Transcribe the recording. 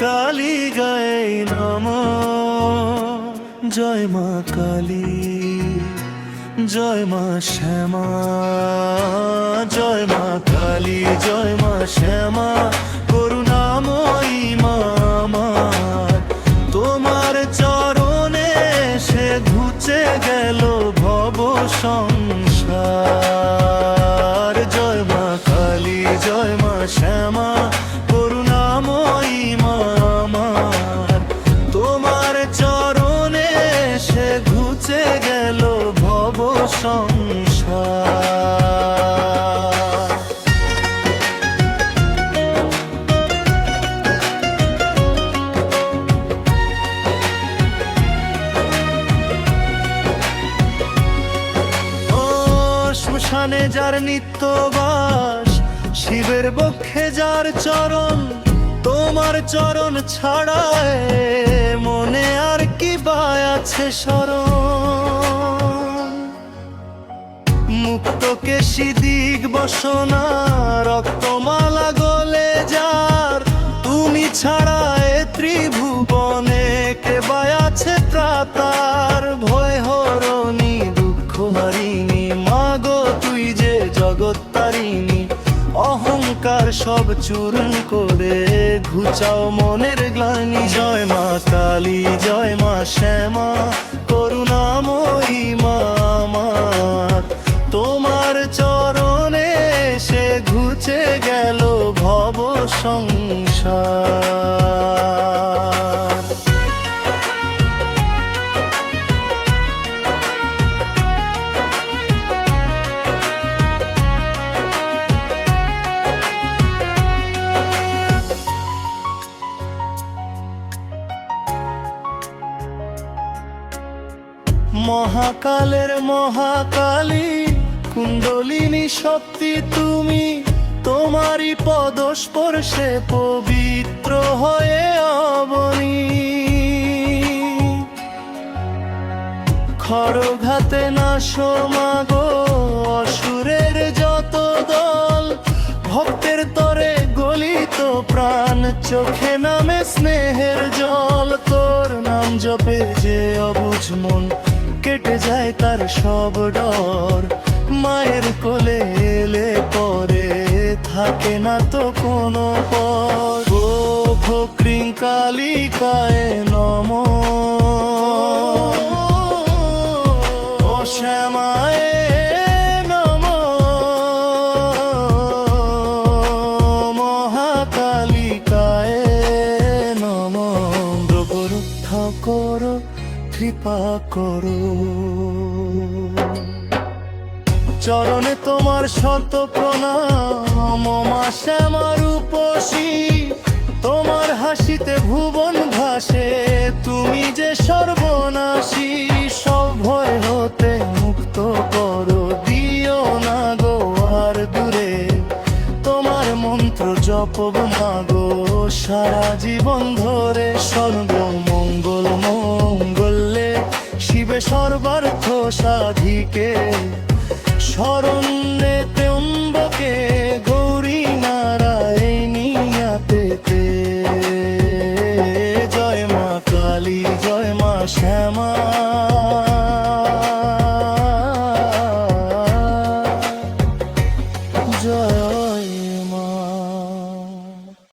কালী গায়ে নমঃ। জয় মা কালী, জয় মা শ্যামা, জয় মা কালী, জয় মা শ্যামা, করুণাময়ী মা আমার। তোমার চরণে সে ঘুচে গেল ভব সংসার। জয় মা কালী, জয় মা শ্যামা, করুণাময়ী মা আমার। তোমার চরণে সে ঘুচে গেল ভব সংসার। ও শ্মশানে যার নিত্যবাস, শিবের বক্ষে যার চরণ, তোমার চরণ ছাড়া এ মনে আর কি বা আছে শরণ। মুক্ত কেশী দিগ বসনা, রক্তমালা গলে যার, তুমি ছাড়া এ ত্রিভুবনে কে বা আছে ত্রাতার। ভয় হরণী, দুঃখ হারিণী, মাগো তুই যে জগৎ তারিণী। অহংকার সব চূর্ণ করে ঘুচাও মনের গ্লানি। জয় মা কালী, জয় মা শ্যামা, করুণাময়ী মা আমার। তোমার চরণে সে ঘুচে গেল ভব সংসার। মহাকালের মহাকালী, কুণ্ডলিনী শক্তি তুমি। তোমারই পদস্পর্শে পবিত্র হয়ে অবনী। খড়ঘাতে নাশো মাগো অসুরের যত দল। ভক্তের তরে গলিত প্রাণ, চোখে নামে স্নেহের জল। তোর নাম জপে যে অবুঝ মন, কেটে যায় তার সব ডর। মায়ের কোলে এলে পরে থাকে না তো কোনো পর। ও ফক্রিং কালিকায় নমঃ, ও শ্যামায় নমঃ, মহাকালিকায় নমঃ। প্রভু রক্ষা করো, কৃপা করো। চরণে তোমার শত প্রণাম, মা শ্যামা রূপসী। তোমার হাসিতে ভুবন ভাসে, তুমি যে সর্বনাশী। সব ভয় হতে মুক্ত করো, দিও না গো আর দূরে। তোমার মন্ত্র জপব মাগো সারা জীবন ধরে। সর্বমঙ্গল মঙ্গলে শিবে সর্বার্থ সাধিকে। শরণ্যে ত্র্যম্বকে গৌরী নারায়ণ।